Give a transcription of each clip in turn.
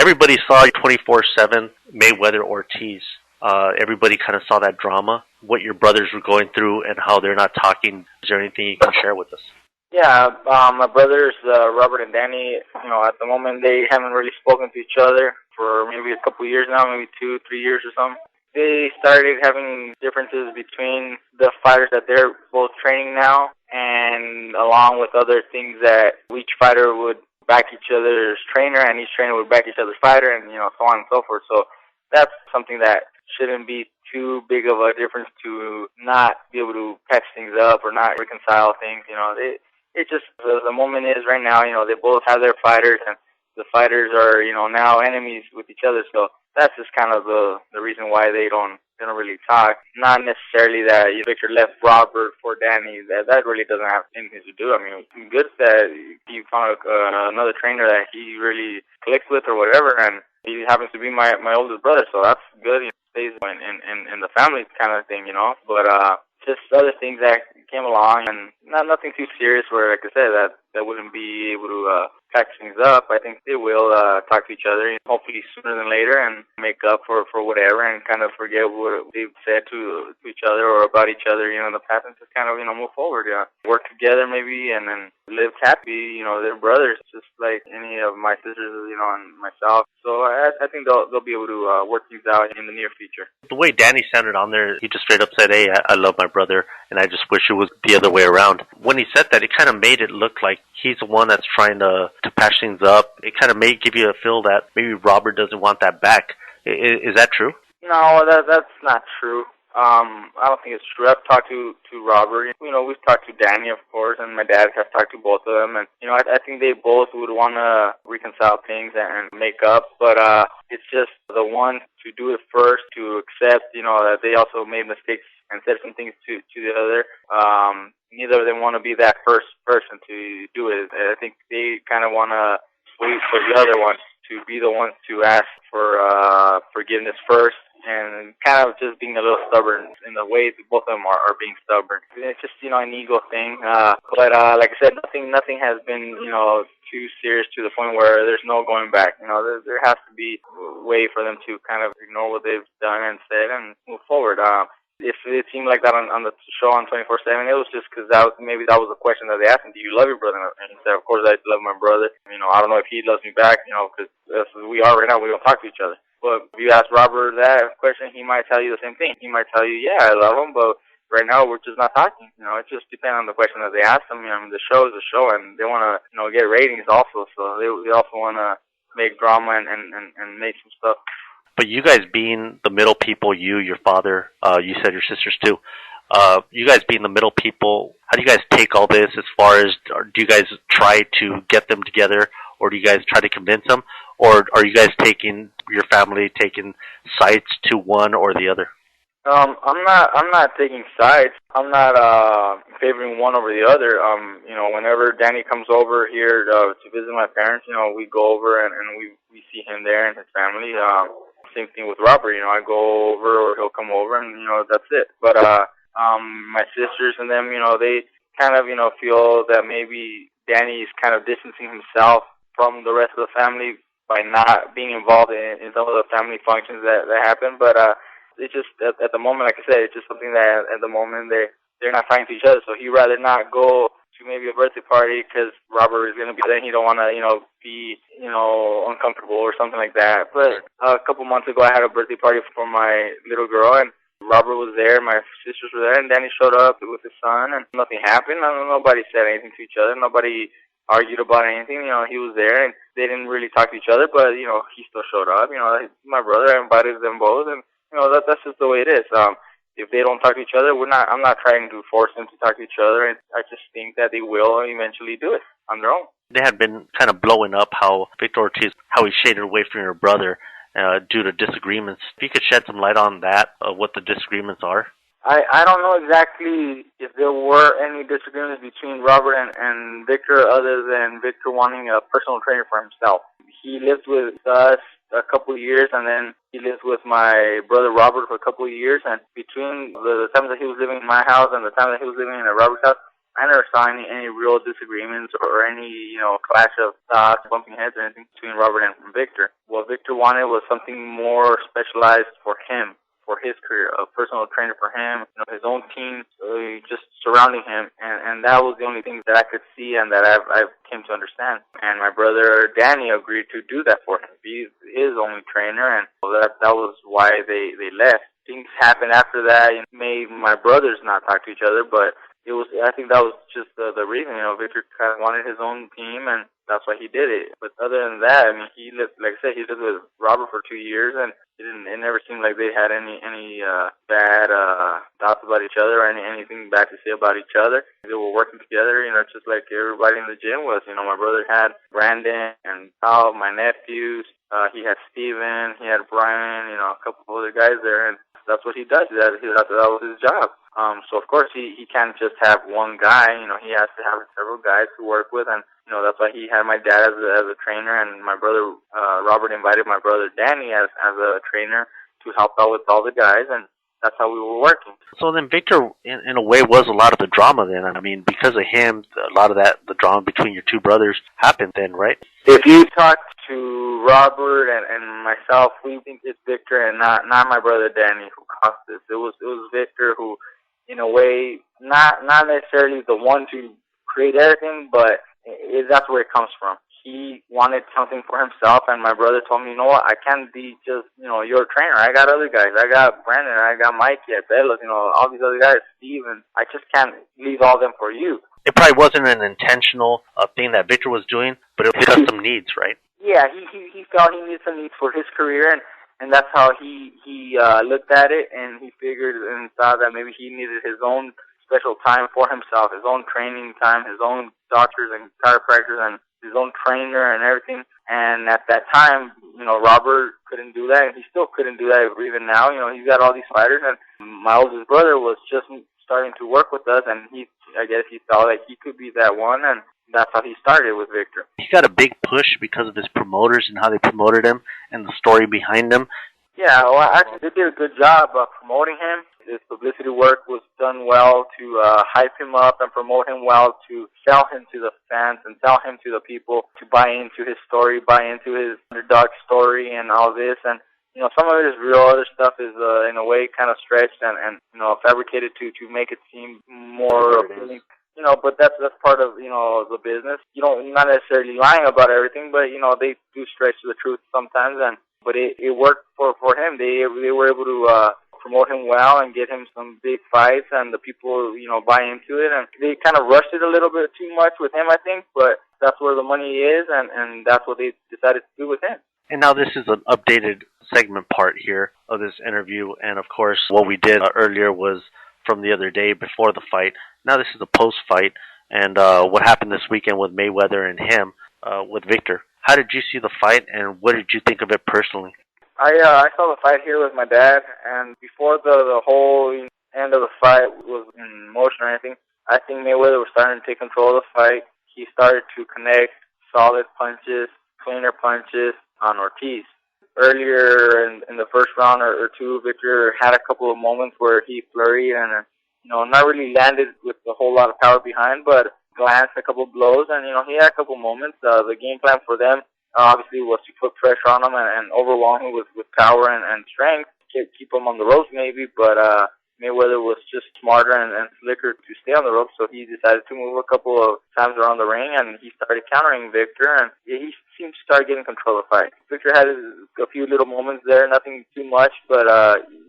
everybody saw 24/7 Mayweather Ortiz. Everybody kind of saw that drama, what your brothers were going through, and how they're not talking. Is there anything you can share with us? Yeah, my brothers, Robert and Danny, at the moment they haven't really spoken to each other for maybe a couple of years now, maybe 2-3 years or something. They started having differences between the fighters that they're both training now, and along with other things that each fighter would back each other's trainer, and each trainer would back each other's fighter, and so on and so forth. So that's something that shouldn't be too big of a difference to not be able to patch things up or not reconcile things. It just, the moment is right now, they both have their fighters, and the fighters are, now enemies with each other. So that's just kind of the reason why they don't really talk. Not necessarily that Victor left Robert for Danny. That really doesn't have anything to do. I mean, it's good that he found another trainer that he really clicks with or whatever, and he happens to be my oldest brother, so that's good. He stays in the family kind of thing, But just other things that came along, and nothing too serious where, like I said, that wouldn't be able to patch things up. I think they will talk to each other, hopefully sooner than later, and make up for whatever, and kind of forget what they've said to each other or about each other, in the past, and just kind of, move forward, work together maybe, and then live happy. They're brothers, just like any of my sisters, and myself. So I think they'll be able to work things out in the near future. The way Danny sounded on there, he just straight up said, "Hey, I love my brother, and I just wish it was the other way around." When he said that, it kind of made it look like he's the one that's trying to patch things up. It kind of may give you a feel that maybe Robert doesn't want that back. Is that true? No, that's not true. I don't think it's true. I've talked to Robert. We've talked to Danny, of course, and my dad has talked to both of them. And, I think they both would want to reconcile things and make up. But it's just the one to do it first, to accept, that they also made mistakes and said some things to the other. Neither of them want to be that first person to do it. I think they kind of want to wait for the other one to be the one to ask for forgiveness first, and kind of just being a little stubborn in the way that both of them are being stubborn. It's just, an ego thing. But like I said, nothing has been, too serious to the point where there's no going back. There has to be a way for them to kind of ignore what they've done and said and move forward. If it seemed like that on the show on 24/7, it was just because maybe that was the question that they asked him: "Do you love your brother?" And he said, "Of course I love my brother. I don't know if he loves me back, because as we are right now, we don't talk to each other." But if you ask Robert that question, he might tell you the same thing. He might tell you, "Yeah, I love him, but right now we're just not talking." It just depends on the question that they ask him. The show is a show, and they want to, get ratings also. So they also want to make drama and make some stuff. But you guys being the middle people, your father, you said your sisters too, you guys being the middle people, how do you guys take all this as far as, do you guys try to get them together, or do you guys try to convince them, or are you guys taking sides to one or the other? I'm not taking sides. I'm not favoring one over the other. Whenever Danny comes over here to visit my parents, we go over and we see him there and his family. Same thing with Robert. I go over or he'll come over, and that's it. But my sisters and them, they kind of feel that maybe Danny is kind of distancing himself from the rest of the family by not being involved in some of the family functions that happen. But it's just at the moment, like I said, it's just something that at the moment they're not talking to each other. So he'd rather not go to maybe a birthday party because Robert is going to be there, and he don't want to, be, uncomfortable or something like that. But a couple months ago, I had a birthday party for my little girl, and Robert was there, my sisters were there, and Danny showed up with his son, and nothing happened. Nobody said anything to each other. Nobody argued about anything. He was there, and they didn't really talk to each other, but, he still showed up. My brother, I invited them both, and, that's just the way it is. If they don't talk to each other, I'm not trying to force them to talk to each other. I just think that they will eventually do it on their own. They had been kind of blowing up how Victor Ortiz, how he shaded away from your brother due to disagreements. If you could shed some light on that, what the disagreements are. I don't know exactly if there were any disagreements between Robert and Victor other than Victor wanting a personal trainer for himself. He lived with us a couple of years, and then he lived with my brother Robert for a couple of years, and between the time that he was living in my house and the time that he was living in Robert's house, I never saw any real disagreements or any, clash of thoughts, bumping heads or anything between Robert and Victor. Well, what Victor wanted was something more specialized for him, for his career, a personal trainer for him, his own team, just surrounding him, and that was the only thing that I could see and that I've came to understand. And my brother Danny agreed to do that for him, be his only trainer, and that was why they left. Things happened after that and made my brothers not talk to each other, but I think that was just the reason. Victor kind of wanted his own team, and that's why he did it. But other than that, I mean, he lived, like I said, he lived with Robert for 2 years, and it never seemed like they had any bad thoughts about each other or anything bad to say about each other. They were working together, just like everybody in the gym was. My brother had Brandon and Kyle, my nephews. He had Steven, he had Brian, a couple of other guys there, and that's what he does. That was his job. So of course he can't just have one guy. He has to have several guys to work with, and that's why he had my dad as a trainer, and my brother Robert invited my brother Danny as a trainer to help out with all the guys, and that's how we were working. So then Victor, in a way, was a lot of the drama then. I mean, because of him, a lot of the drama between your two brothers happened then, right? If you talk to Robert and myself, we think it's Victor and not my brother Danny who caused this. It was Victor who, in a way, not necessarily the one to create everything, but that's where it comes from. He wanted something for himself, and my brother told me, what, I can't be just, your trainer. I got other guys. I got Brandon, I got Mikey at Bellows, all these other guys, Steven. I just can't leave all them for you. It probably wasn't an intentional thing that Victor was doing, but it was custom needs, right? Yeah, he felt he needed some needs for his career, and that's how he looked at it, and he figured and thought that maybe he needed his own special time for himself, his own training time, his own doctors and chiropractors, and his own trainer and everything. And at that time, Robert couldn't do that, and he still couldn't do that even now. He's got all these fighters, and my oldest brother was just starting to work with us, and I guess he felt like he could be that one, and that's how he started with Victor. He got a big push because of his promoters and how they promoted him and the story behind him. Yeah, well, actually, they did a good job of promoting him. His publicity work was done well to hype him up and promote him well, to sell him to the fans and sell him to the people, to buy into his story, buy into his underdog story and all this. And, some of it is real, other stuff is, in a way, kind of stretched and fabricated to make it seem more appealing. But that's part of, the business. You're not necessarily lying about everything, but, they do stretch the truth sometimes. But it worked for him. They were able to promote him well and get him some big fights, and the people, buy into it. And they kind of rushed it a little bit too much with him, I think, but that's where the money is, and that's what they decided to do with him. And now this is an updated segment part here of this interview, and of course what we did earlier was from the other day before the fight. Now this is a post-fight, and what happened this weekend with Mayweather and him, with Victor. How did you see the fight, and what did you think of it personally? I saw the fight here with my dad, and before the whole end of the fight was in motion or anything, I think Mayweather was starting to take control of the fight. He started to connect solid punches, cleaner punches on Ortiz. Earlier in the first round or two, Victor had a couple of moments where he flurried and, not really landed with a whole lot of power behind, but glanced a couple of blows, and, he had a couple of moments. The game plan for them obviously was to put pressure on him and overwhelm him with power and strength, keep him on the ropes maybe, but Mayweather was just smarter and slicker to stay on the ropes, so he decided to move a couple of times around the ring, and he started countering Victor, and he seemed to start getting control of the fight. Victor had a few little moments there, nothing too much, but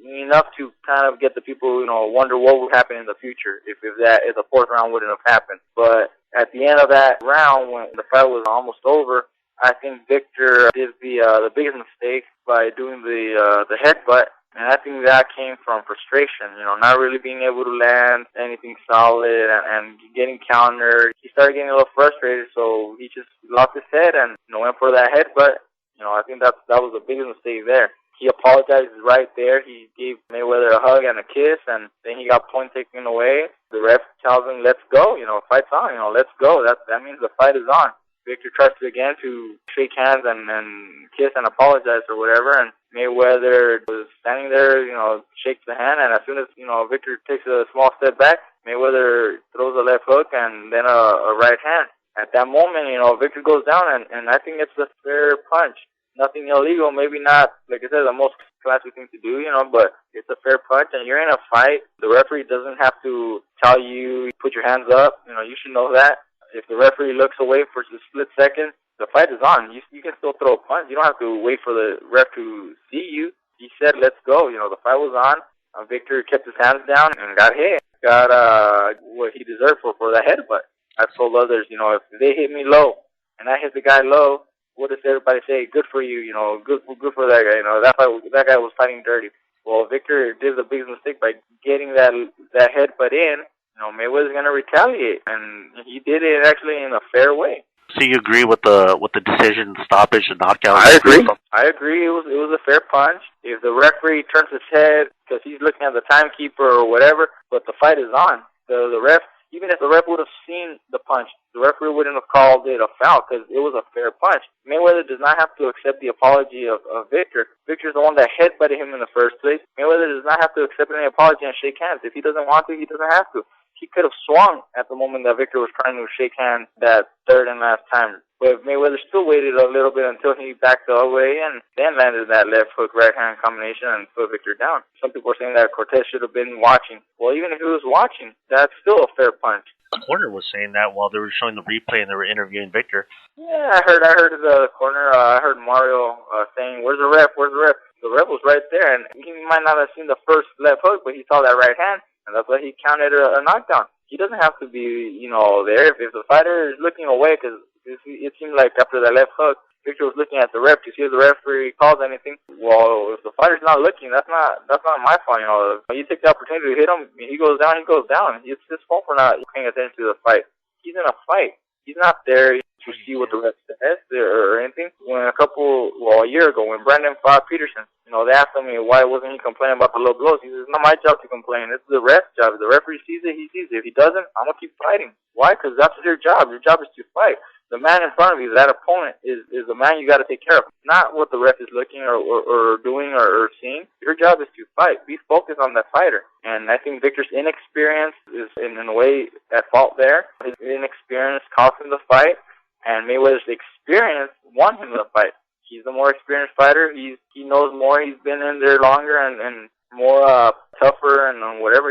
enough to kind of get the people, wonder what would happen in the future if the fourth round wouldn't have happened. But at the end of that round, when the fight was almost over, I think Victor did the biggest mistake by doing the headbutt. And I think that came from frustration, not really being able to land anything solid and getting countered. He started getting a little frustrated, so he just lost his head and went for that headbutt. I think that was the biggest mistake there. He apologized right there. He gave Mayweather a hug and a kiss, and then he got point taken away. The ref tells him, "Let's go, fight's on, let's go." That means the fight is on. Victor tries to again to shake hands and kiss and apologize or whatever, and Mayweather was standing there, shakes the hand, and as soon as, Victor takes a small step back, Mayweather throws a left hook and then a right hand. At that moment, Victor goes down, and I think it's a fair punch. nothing illegal. Maybe not, like I said, the most classy thing to do, but it's a fair punch, and you're in a fight. The referee doesn't have to tell you, put your hands up. You should know that. If the referee looks away for a split second, the fight is on. You can still throw a punch. You don't have to wait for the ref to see you. He said, let's go. The fight was on. Victor kept his hands down and got hit. Got what he deserved for that headbutt. I've told others, if they hit me low and I hit the guy low, what does everybody say? Good for you, good for that guy. That guy was fighting dirty. Well, Victor did the biggest mistake by getting that headbutt in. Mayweather's gonna retaliate, and he did it actually in a fair way. So you agree with the decision, stoppage, and knockout? I agree. I agree. It was a fair punch. If the referee turns his head because he's looking at the timekeeper or whatever, but the fight is on. The ref, even if the ref would have seen the punch, the referee wouldn't have called it a foul because it was a fair punch. Mayweather does not have to accept the apology of Victor. Victor's the one that headbutted him in the first place. Mayweather does not have to accept any apology and shake hands. If he doesn't want to, he doesn't have to. He could have swung at the moment that Victor was trying to shake hands that third and last time. But Mayweather still waited a little bit until he backed away and then landed that left hook, right hand combination and put Victor down. Some people are saying that Cortez should have been watching. Well, even if he was watching, that's still a fair punch. The corner was saying that while they were showing the replay and they were interviewing Victor. Yeah, I heard the corner. I heard Mario saying, "Where's the ref? Where's the ref?" The ref was right there, and he might not have seen the first left hook, but he saw that right hand. And that's why he counted a knockdown. He doesn't have to be, there. If the fighter is looking away, because it seemed like after that left hook, Victor was looking at the ref to see if the referee calls anything. Well, if the fighter's not looking, that's not my fault. You take the opportunity to hit him, he goes down, he goes down. It's his fault for not paying attention to the fight. He's in a fight. He's not there to see what the ref says or anything. A year ago, when Brandon fought Peterson, they asked him why wasn't he complaining about the low blows. He says, it's not my job to complain. It's the ref's job. If the referee sees it, he sees it. If he doesn't, I'm going to keep fighting. Why? Because that's your job. Your job is to fight. The man in front of you, that opponent, is the man you got to take care of. Not what the ref is looking or doing or seeing. Your job is to fight. Be focused on that fighter. And I think Victor's inexperience is in a way at fault there. His inexperience cost him the fight, and Mayweather's experience won him the fight. He's the more experienced fighter. He knows more. He's been in there longer and more tougher and whatever,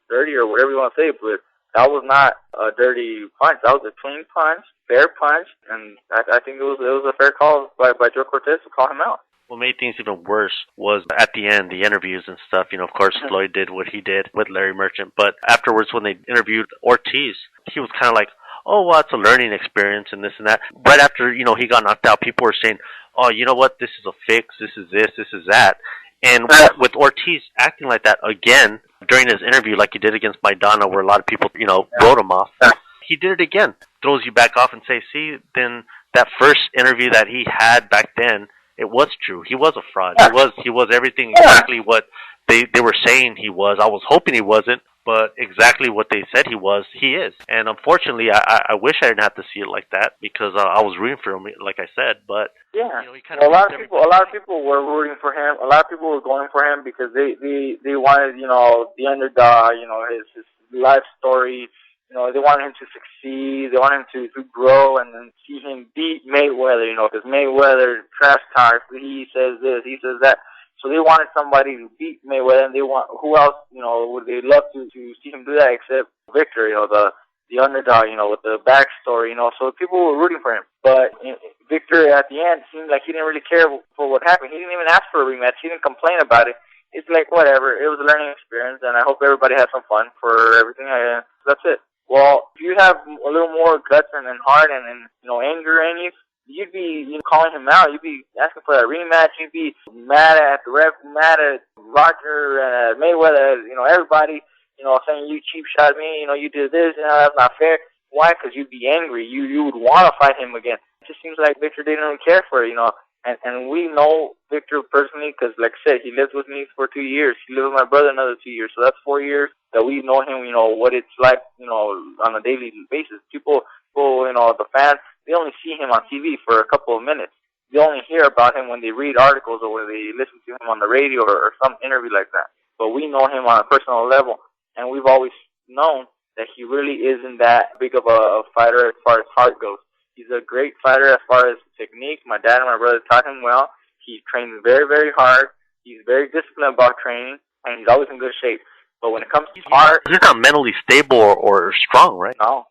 dirty or whatever you want to say. But that was not a dirty punch. That was a clean punch, fair punch, and I think it was a fair call by Joe Cortez to call him out. What made things even worse was at the end, the interviews and stuff. Of course, Floyd did what he did with Larry Merchant. But afterwards, when they interviewed Ortiz, he was kind of like, oh, well, it's a learning experience and this and that. Right after, he got knocked out, people were saying, oh, you know what, this is a fix, this is this is that. And with Ortiz acting like that again during his interview, like he did against Maidana, where a lot of people, wrote him off, he did it again. Throws you back off and say, see, then that first interview that he had back then, it was true. He was a fraud. He was everything exactly what they were saying he was. I was hoping he wasn't, but exactly what they said he was, he is. And unfortunately, I wish I didn't have to see it like that because I was rooting for him, like I said. But yeah, a lot of people were rooting for him. A lot of people were going for him because they wanted the underdog, his life story. They wanted him to succeed. They wanted him to grow and then see him beat Mayweather. Because Mayweather trash talks. He says this, he says that. So they wanted somebody to beat Mayweather, and who else, would they love to see him do that except Victor, the underdog, with the backstory, so people were rooting for him. But Victor, at the end, seemed like he didn't really care for what happened. He didn't even ask for a rematch. He didn't complain about it. It's like, whatever. It was a learning experience, and I hope everybody had some fun for everything. That's it. Well, if you have a little more guts and heart and anger in you, you'd be calling him out. You'd be asking for that rematch. You'd be mad at the ref, mad at Roger, Mayweather, everybody, saying you cheap shot me, you did this, that's not fair. Why? Because you'd be angry. You would want to fight him again. It just seems like Victor didn't really care for it, And we know Victor personally because, like I said, he lived with me for 2 years. He lived with my brother another 2 years. So that's 4 years that we know him, what it's like, on a daily basis. People, the fans, they only see him on TV for a couple of minutes. They only hear about him when they read articles or when they listen to him on the radio or some interview like that. But we know him on a personal level, and we've always known that he really isn't that big of a fighter as far as heart goes. He's a great fighter as far as technique. My dad and my brother taught him well. He trains very, very hard. He's very disciplined about training, and he's always in good shape. But when it comes to heart, he's not mentally stable or strong, right? No.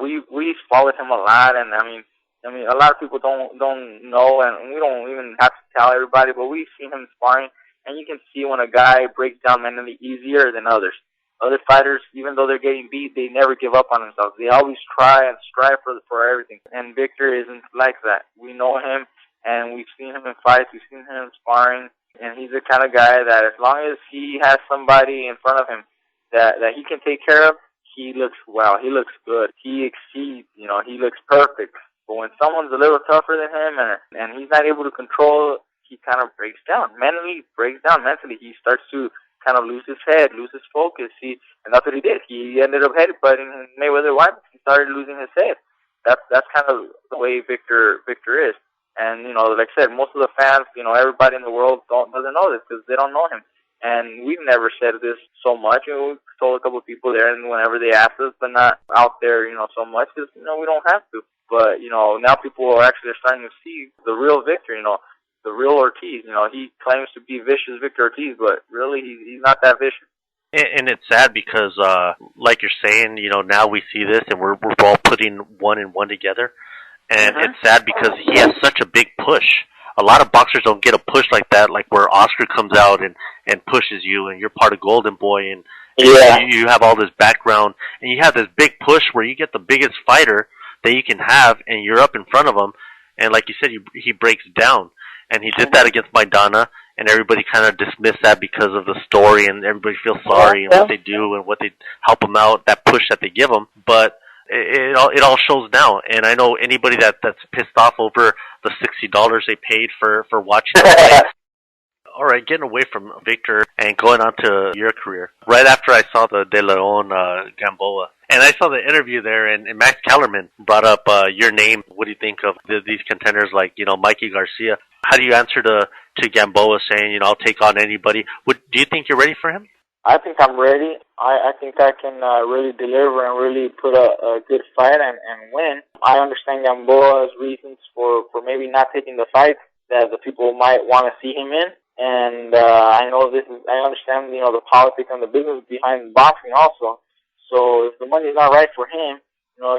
We followed him a lot, and I mean, a lot of people don't know, and we don't even have to tell everybody. But we've seen him sparring, and you can see when a guy breaks down mentally easier than others. Other fighters, even though they're getting beat, they never give up on themselves. They always try and strive for everything. And Victor isn't like that. We know him, and we've seen him in fights. We've seen him sparring, and he's the kind of guy that as long as he has somebody in front of him that he can take care of, he looks well. He looks good. He exceeds. He looks perfect. But when someone's a little tougher than him and he's not able to control, he kind of breaks down. Mentally. He starts to kind of lose his head, lose his focus. And that's what he did. He ended up headbutting Mayweather White. He started losing his head. That's kind of the way Victor is. And like I said, most of the fans, everybody in the world doesn't know this because they don't know him. And we've never said this so much. We've told a couple of people there, and whenever they ask us, but not out there, so much because we don't have to. But now people are actually starting to see the real Victor. The real Ortiz. He claims to be vicious Victor Ortiz, but really he's not that vicious. And it's sad because, like you're saying, now we see this and we're all putting one and one together. And it's sad because he has such a big push. A lot of boxers don't get a push like that, like where Oscar comes out and pushes you and you're part of Golden Boy and you have all this background and you have this big push where you get the biggest fighter that you can have and you're up in front of him. And like you said, he breaks down. And he did that against Maidana, and everybody kind of dismissed that because of the story, and everybody feels sorry and what they do and what they help him out, that push that they give him. But it all shows now, and I know anybody that's pissed off over the $60 they paid for watching the fight. All right, getting away from Victor and going on to your career. Right after I saw the De Leon Gamboa, and I saw the interview there, and Max Kellerman brought up your name. What do you think of these contenders like, Mikey Garcia? How do you answer to Gamboa saying, I'll take on anybody? Do you think you're ready for him? I think I'm ready. I think I can really deliver and really put a good fight and win. I understand Gamboa's reasons for maybe not taking the fight that the people might want to see him in. And I understand, the politics and the business behind boxing also. So if the money's not right for him,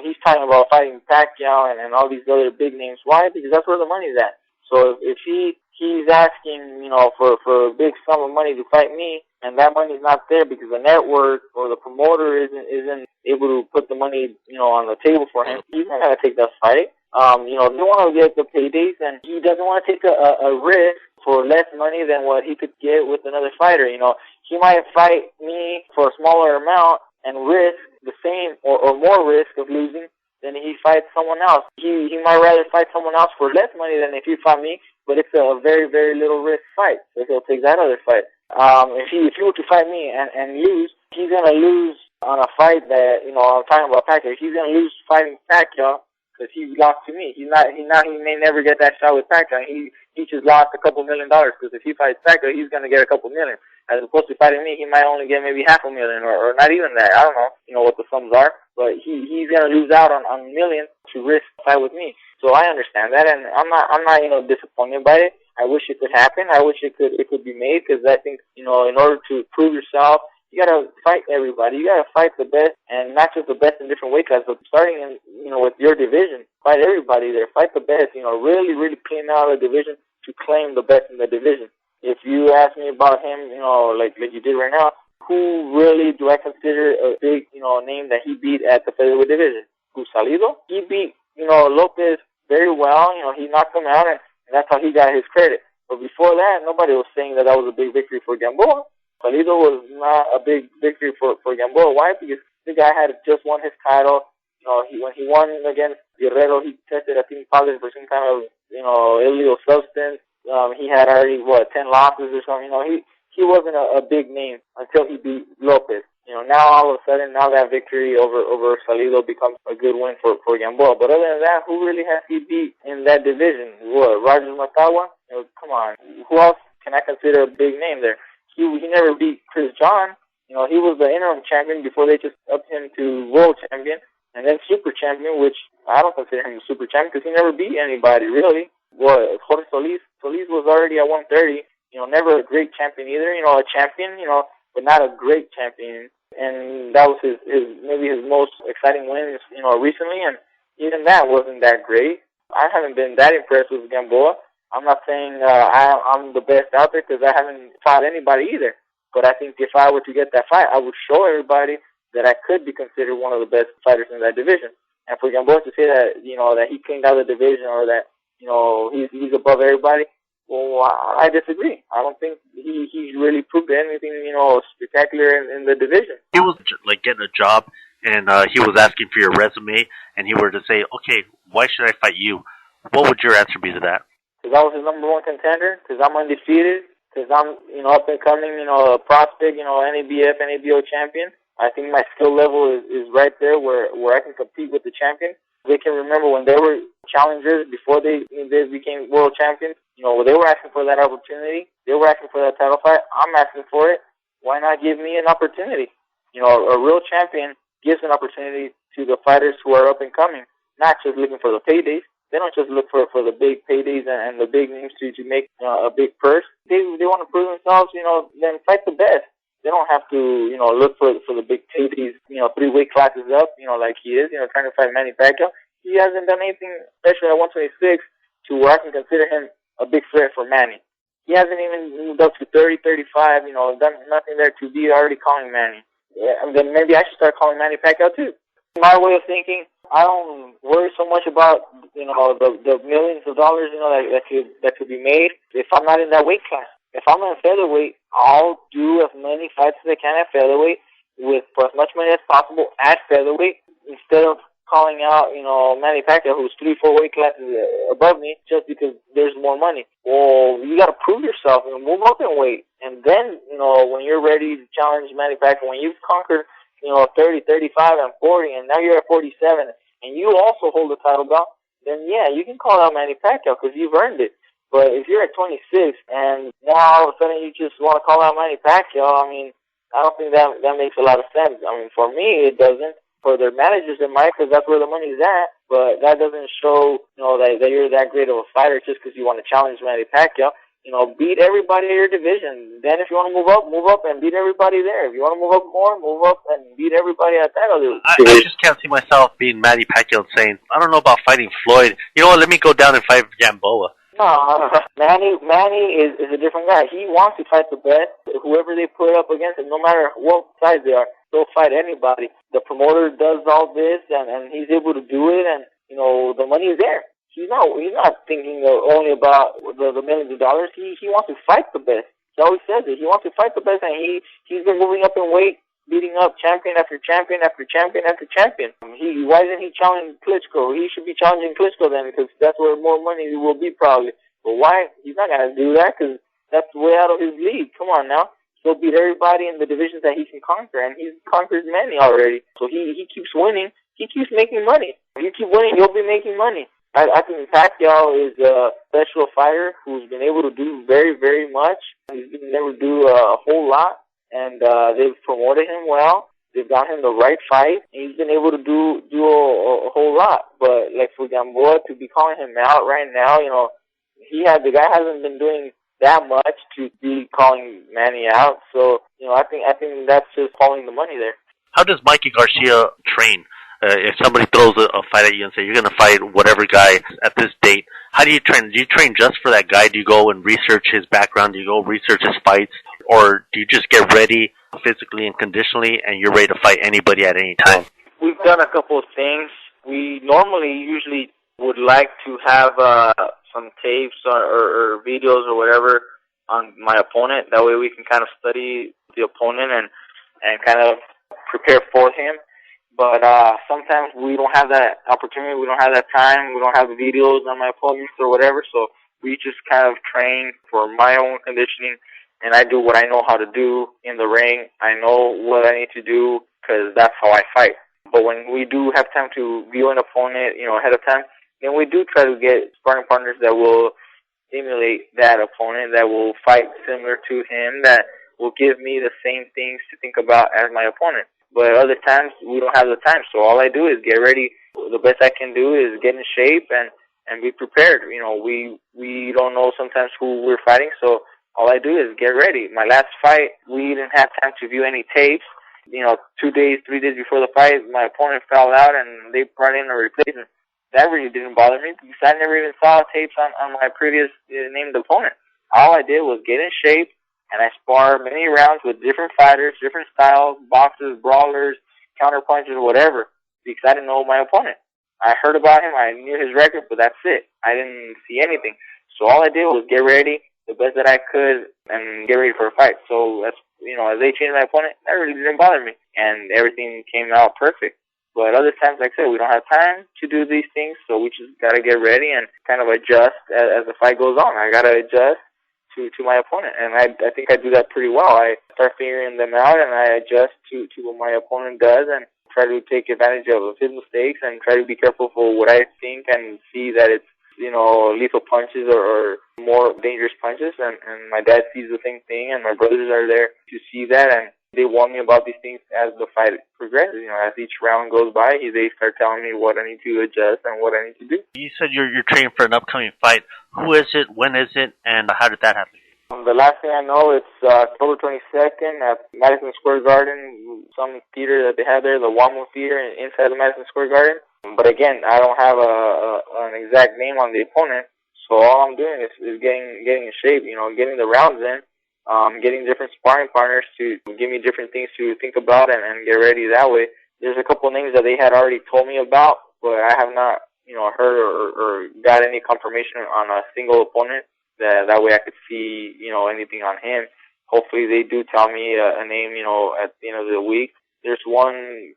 he's talking about fighting Pacquiao and all these other big names. Why? Because that's where the money's at. So if he's asking, for a big sum of money to fight me, and that money's not there because the network or the promoter isn't able to put the money, on the table for him, he's not gonna take that fight. They want to get the paydays, and he doesn't want to take a risk for less money than what he could get with another fighter. He might fight me for a smaller amount and risk the same or more risk of losing than he fights someone else. He might rather fight someone else for less money than if he fought me, but it's a very, very little risk fight, so he'll take that other fight. If he were to fight me and lose, he's going to lose on a fight that, I'm talking about Pacquiao. He's going to lose fighting Pacquiao because he lost to me. He may never get that shot with Pacquiao. He just lost a couple $1 million because if he fights Pacquiao, he's going to get a couple million. As opposed to fighting me, he might only get maybe $500,000 or not even that. I don't know, what the sums are. But he's going to lose out on millions to risk a fight with me. So I understand that, and I'm not disappointed by it. I wish it could happen. I wish it could be made because I think, in order to prove yourself, you gotta fight everybody. You gotta fight the best, and not just the best in different weight classes, but starting in, with your division. Fight everybody there. Fight the best. Really, really clean out a division to claim the best in the division. If you ask me about him, like you did right now, who really do I consider a big, name that he beat at the featherweight division? Who's Salido? He beat, Lopez very well. He knocked him out, and that's how he got his credit. But before that, nobody was saying that was a big victory for Gamboa. Salido was not a big victory for Gamboa. Why? Because the guy had just won his title. When he won against Guerrero, he tested, I think, positive for some kind of, illegal substance. He had already, 10 losses or something. He wasn't a big name until he beat Lopez. Now all of a sudden, that victory over Salido becomes a good win for Gamboa. But other than that, who really has he beat in that division? Roger Matawa? Come on. Who else can I consider a big name there? He never beat Chris John. He was the interim champion before they just upped him to world champion. And then super champion, which I don't consider him a super champion because he never beat anybody, really. Well, Jorge Solis. Solis was already at 130. Never a great champion either. A champion, but not a great champion. And that was his maybe his most exciting wins, recently. And even that wasn't that great. I haven't been that impressed with Gamboa. I'm not saying I'm the best out there because I haven't fought anybody either. But I think if I were to get that fight, I would show everybody that I could be considered one of the best fighters in that division. And for Gamboa to say that, that he cleaned out the division or that, he's above everybody, well, I disagree. I don't think he really proved anything, spectacular in the division. He was like getting a job, and he was asking for your resume, and he were to say, okay, why should I fight you? What would your answer be to that? Because I was his number one contender, because I'm undefeated, because I'm, up and coming, a prospect, NABF, NABO champion. I think my skill level is right there where I can compete with the champion. They can remember when they were challengers before they became world champions. They were asking for that opportunity. They were asking for that title fight. I'm asking for it. Why not give me an opportunity? A real champion gives an opportunity to the fighters who are up and coming, not just looking for the paydays. They don't just look for the big paydays and the big names to make a big purse. They want to prove themselves, then fight the best. They don't have to, look for the big paydays, 3 weight classes up, like he is, trying to fight Manny Pacquiao. He hasn't done anything, especially at 126, to where I can consider him a big threat for Manny. He hasn't even moved up to 30, 35, done nothing there to be already calling Manny. Yeah, and then maybe I should start calling Manny Pacquiao too. My way of thinking, I don't worry so much about, the millions of dollars, that could be made if I'm not in that weight class. If I'm in featherweight, I'll do as many fights as I can at featherweight with for as much money as possible at featherweight instead of calling out, Manny Pacquiao, who's 3-4 weight classes above me just because there's more money. Well, you got to prove yourself and move up in weight. And then, when you're ready to challenge Manny Pacquiao, when you've conquered, 30, 35, and 40, and now you're at 47, and you also hold the title belt, then yeah, you can call out Manny Pacquiao because you've earned it. But if you're at 26 and now all of a sudden you just want to call out Manny Pacquiao, I don't think that makes a lot of sense. For me, it doesn't. For their managers, it might, because that's where the money's at. But that doesn't show, that you're that great of a fighter just because you want to challenge Manny Pacquiao. Beat everybody in your division. Then if you want to move up and beat everybody there. If you want to move up more, move up and beat everybody at that other I just can't see myself being Manny Pacquiao and saying, I don't know about fighting Floyd. You know what, let me go down and fight Gamboa. No, Manny is a different guy. He wants to fight the best. Whoever they put up against him, no matter what side they are, they'll fight anybody. The promoter does all this, and he's able to do it, and, the money is there. He's not thinking only about the millions of dollars. He wants to fight the best. He always says it. He wants to fight the best, and he's been moving up in weight, beating up champion after champion after champion after champion. Why didn't he challenge Klitschko? He should be challenging Klitschko then, because that's where more money will be probably. But why? He's not going to do that because that's way out of his league. Come on now. He'll beat everybody in the divisions that he can conquer, and he's conquered many already. So he keeps winning. He keeps making money. If you keep winning, you'll be making money. I think Pacquiao is a special fighter who's been able to do very, very much. He's been able to do a whole lot. And they've promoted him well. They've got him the right fight. And he's been able to do a whole lot. But like for Gamboa to be calling him out right now, the guy hasn't been doing that much to be calling Manny out. So I think that's just following the money there. How does Mikey Garcia train? If somebody throws a fight at you and say you're going to fight whatever guy at this date, how do you train? Do you train just for that guy? Do you go and research his background? Do you go research his fights? Or do you just get ready physically and conditionally and you're ready to fight anybody at any time? We've done a couple of things. We usually would like to have some tapes or videos or whatever on my opponent. That way we can kind of study the opponent and kind of prepare for him. But sometimes we don't have that opportunity. We don't have that time. We don't have the videos on my opponents or whatever. So we just kind of train for my own conditioning. And I do what I know how to do in the ring. I know what I need to do because that's how I fight. But when we do have time to view an opponent, ahead of time, then we do try to get sparring partners that will emulate that opponent, that will fight similar to him, that will give me the same things to think about as my opponent. But other times we don't have the time, so all I do is get ready. The best I can do is get in shape and be prepared. You know, we don't know sometimes who we're fighting, so all I do is get ready. My last fight, we didn't have time to view any tapes. You know, 2 days, 3 days before the fight, my opponent fell out and they brought in a replacement. That really didn't bother me because I never even saw tapes on my previous named opponent. All I did was get in shape, and I sparred many rounds with different fighters, different styles, boxers, brawlers, counter punches, whatever, because I didn't know my opponent. I heard about him, I knew his record, but that's it. I didn't see anything. So all I did was get ready the best that I could and get ready for a fight. So that's, you know, as they changed my opponent, that really didn't bother me, and everything came out perfect. But other times, like I said, we don't have time to do these things, so we just got to get ready and kind of adjust as the fight goes on. I got to adjust to my opponent, and I think I do that pretty well. I start figuring them out, and I adjust to what my opponent does and try to take advantage of his mistakes and try to be careful for what I think and see that it's, you know, lethal punches or more dangerous punches. And my dad sees the same thing, and my brothers are there to see that, and they warn me about these things as the fight progresses. You know, as each round goes by, they start telling me what I need to adjust and what I need to do. You said you're training for an upcoming fight. Who is it? When is it? And how did that happen? The last thing I know, it's October 22nd at Madison Square Garden, some theater that they have there, the WAMU Theater inside the Madison Square Garden. But again, I don't have an exact name on the opponent, so all I'm doing is getting in shape, you know, getting the rounds in, getting different sparring partners to give me different things to think about and get ready that way. There's a couple names that they had already told me about, but I have not, you know, heard or got any confirmation on a single opponent. That way I could see, you know, anything on him. Hopefully they do tell me a name, you know, at the end of the week. There's one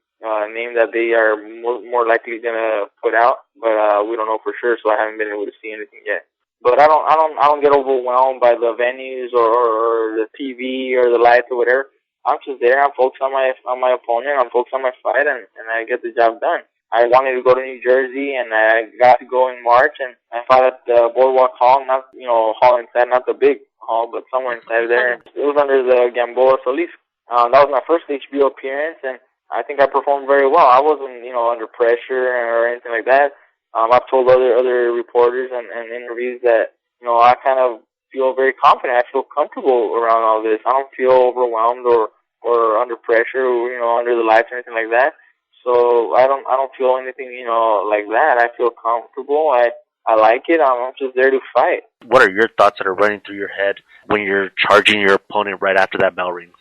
name that they are more likely gonna put out, but we don't know for sure, so I haven't been able to see anything yet. But I don't get overwhelmed by the venues or the TV or the lights or whatever. I'm just there. I'm focused on my opponent. I'm focused on my fight, and I get the job done. I wanted to go to New Jersey, and I got to go in March, and I fought at the Boardwalk Hall, not, you know, hall inside, not the big hall, but somewhere inside there. It was under the Gamboa Solis. That was my first HBO appearance, and I think I performed very well. I wasn't, you know, under pressure or anything like that. I've told other reporters and interviews that, you know, I kind of feel very confident. I feel comfortable around all this. I don't feel overwhelmed or under pressure or, you know, under the lights or anything like that. So I don't feel anything, you know, like that. I feel comfortable. I like it. I'm just there to fight. What are your thoughts that are running through your head when you're charging your opponent right after that bell rings?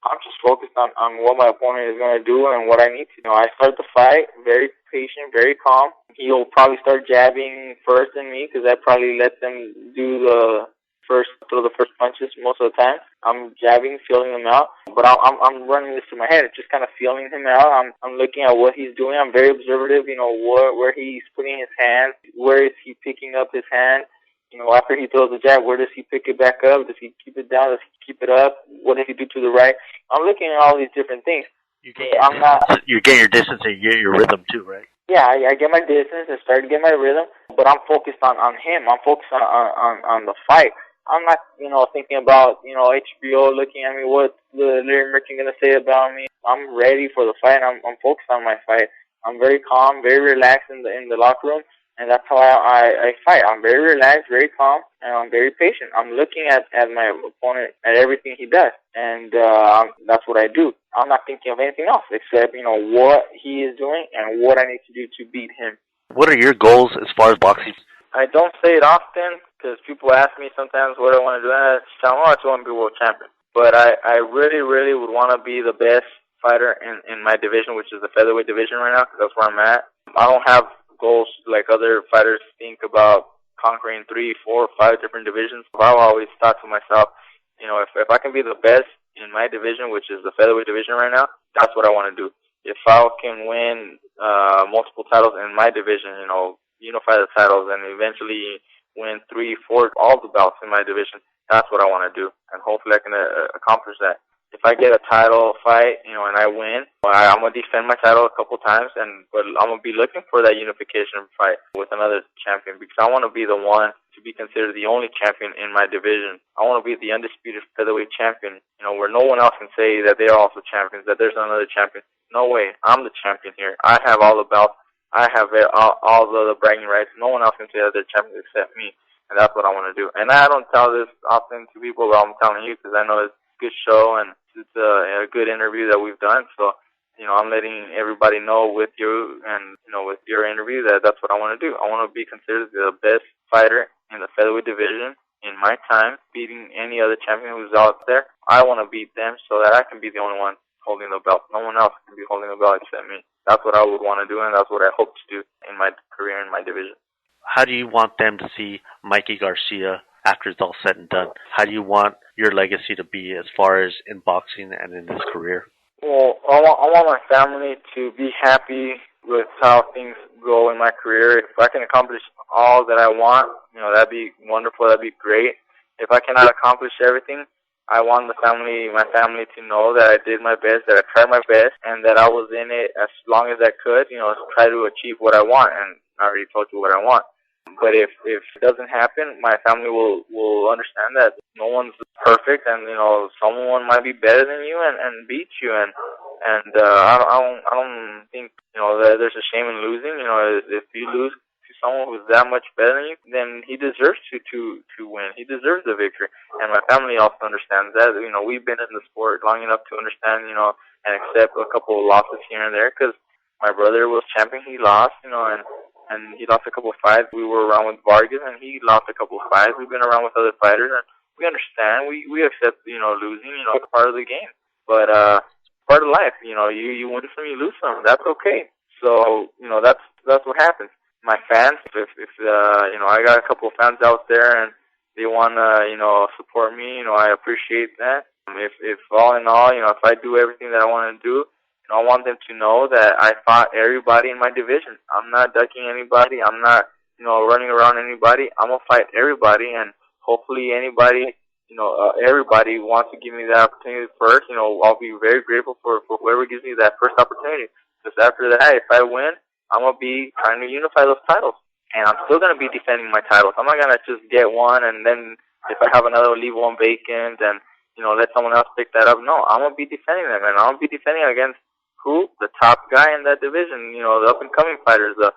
I'm just focused on what my opponent is going to do and what I need to. You know, I start the fight very patient, very calm. He'll probably start jabbing first in me because I probably let them throw the first punches most of the time. I'm jabbing, feeling him out, but I'm running this through my head. It's just kind of feeling him out. I'm looking at what he's doing. I'm very observative. You know, where he's putting his hand, where is he picking up his hand. You know, after he throws the jab, where does he pick it back up? Does he keep it down? Does he keep it up? What does he do to the right? I'm looking at all these different things. You get your distance and you get your rhythm too, right? Yeah, I get my distance and start to get my rhythm, but I'm focused on him. I'm focused on the fight. I'm not, you know, thinking about, you know, HBO looking at me, what the Larry Merchant going to say about me. I'm ready for the fight. I'm focused on my fight. I'm very calm, very relaxed in the locker room, and that's how I fight. I'm very relaxed, very calm, and I'm very patient. I'm looking at my opponent, at everything he does, and that's what I do. I'm not thinking of anything else except, you know, what he is doing and what I need to do to beat him. What are your goals as far as boxing? I don't say it often because people ask me sometimes what I want to do, and I tell them, I just want to be world champion. But I really, really would want to be the best fighter in my division, which is the featherweight division right now, because that's where I'm at. I don't have goals like other fighters think about conquering 3, 4, 5 different divisions. I've always thought to myself, you know, if I can be the best in my division, which is the featherweight division right now, that's what I want to do. If I can win multiple titles in my division, you know, unify the titles and eventually win 3, 4, all the belts in my division, that's what I want to do. And hopefully I can accomplish that. if I get a title fight, and I win, I'm gonna defend my title a couple times, but I'm gonna be looking for that unification fight with another champion because I want to be the one to be considered the only champion in my division. I want to be the undisputed featherweight champion, where no one else can say that they are also champions, that there's another champion. No way, I'm the champion here. I have all the belts. I have all the bragging rights. No one else can say that they're champions except me, and that's what I want to do. And I don't tell this often to people, but I'm telling you because I know it's a good show and it's a good interview that we've done. So, I'm letting everybody know with you and, with your interview that that's what I want to do. I want to be considered the best fighter in the featherweight division in my time, beating any other champion who's out there. I want to beat them so that I can be the only one holding the belt. No one else can be holding the belt except me. That's what I would want to do, and that's what I hope to do in my career in my division. How do you want them to see Mikey Garcia after it's all said and done? How do you want your legacy to be as far as in boxing and in this career? Well, I want my family to be happy with how things go in my career. If I can accomplish all that I want, that'd be wonderful. That'd be great. If I cannot accomplish everything, I want my family to know that I did my best, that I tried my best, and that I was in it as long as I could, to try to achieve what I want. And I already told you what I want. But if it doesn't happen, my family will understand that no one's perfect, and someone might be better than you and beat you, and I don't think that there's a shame in losing. If you lose to someone who's that much better than you, then he deserves to win. He deserves the victory, and my family also understands that. We've been in the sport long enough to understand, and accept a couple of losses here and there. Because my brother was champion, he lost, and he lost a couple of fights. We were around with Vargas, and he lost a couple of fights. We've been around with other fighters, and we understand. We accept, losing. It's part of the game. But part of life. You win some, you lose some. That's okay. So that's what happens. My fans, if I got a couple of fans out there, and they wanna support me, I appreciate that. If all in all, if I do everything that I want to do, I want them to know that I fought everybody in my division. I'm not ducking anybody. I'm not, running around anybody. I'm going to fight everybody, and hopefully anybody, everybody wants to give me that opportunity first. I'll be very grateful for whoever gives me that first opportunity. Because after that, if I win, I'm going to be trying to unify those titles. And I'm still going to be defending my titles. I'm not going to just get one, and then if I have another, leave one vacant, and, let someone else pick that up. No, I'm going to be defending them, and I'm going to be defending against who? The top guy in that division, the up-and-coming fighters, the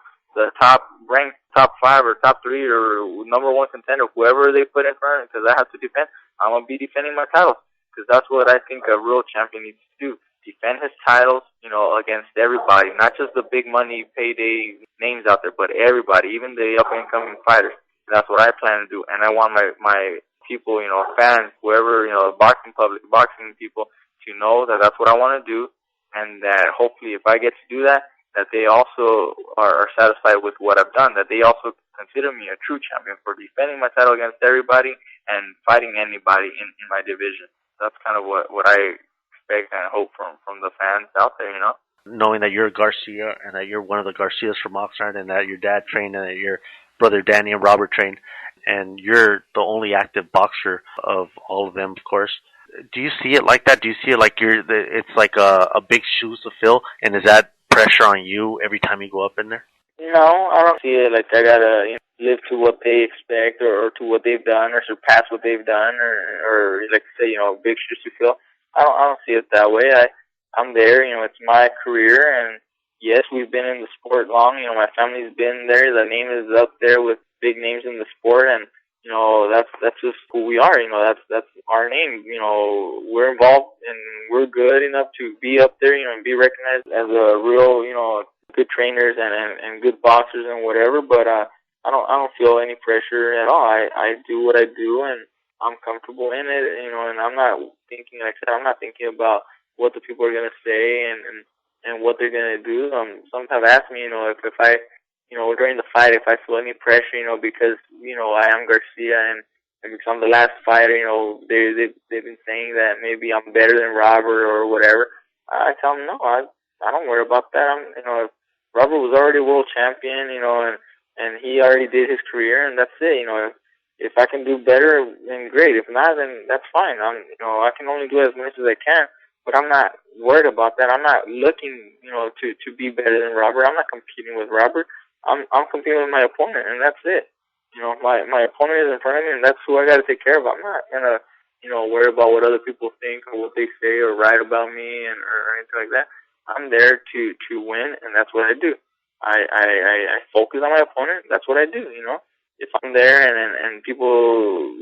top ranked top 5 or top 3 or number 1 contender, whoever they put in front of me, because I have to defend. I'm going to be defending my titles, because that's what I think a real champion needs to do. Defend his titles, against everybody, not just the big money payday names out there, but everybody, even the up-and-coming fighters. That's what I plan to do, and I want my people, fans, whoever, boxing public, boxing people, to know that that's what I want to do. And that hopefully if I get to do that, that they also are satisfied with what I've done, that they also consider me a true champion for defending my title against everybody and fighting anybody in my division. That's kind of what I expect and hope from the fans out there, Knowing that you're a Garcia and that you're one of the Garcias from Oxnard and that your dad trained and that your brother Danny and Robert trained and you're the only active boxer of all of them, of course. Do you see it like that? Do you see it like it's like a big shoes to fill, and is that pressure on you every time you go up in there? No, I don't see it like I gotta live to what they expect or to what they've done or surpass what they've done or like I say, big shoes to fill. I don't see it that way. I'm there. It's my career, and yes, we've been in the sport long. My family's been there. The name is up there with big names in the sport, and that's just who we are. That's our name. We're involved and we're good enough to be up there, and be recognized as a real, good trainers and good boxers and whatever. But I don't feel any pressure at all. I do what I do, and I'm comfortable in it. And I'm not thinking, like I said, I'm not thinking about what the people are gonna say and what they're gonna do. Some have asked me, if I during the fight, if I feel any pressure, because, I am Garcia and because I'm the last fighter, they've been saying that maybe I'm better than Robert or whatever. I tell them, no, I don't worry about that. Robert was already world champion, and he already did his career, and that's it. If I can do better, then great. If not, then that's fine. I can only do as much as I can, but I'm not worried about that. I'm not looking, to be better than Robert. I'm not competing with Robert. I'm competing with my opponent, and that's it. My opponent is in front of me, and that's who I got to take care of. I'm not gonna, worry about what other people think or what they say or write about me or anything like that. I'm there to win, and that's what I do. I focus on my opponent. That's what I do. If I'm there and people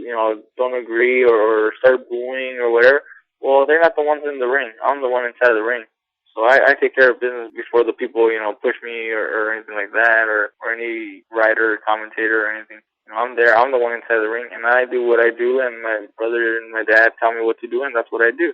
don't agree or start booing or whatever, well, they're not the ones in the ring. I'm the one inside of the ring. So I take care of business before the people push me or anything like that or any writer, commentator or anything. I'm there. I'm the one inside the ring, and I do what I do, and my brother and my dad tell me what to do, and that's what I do.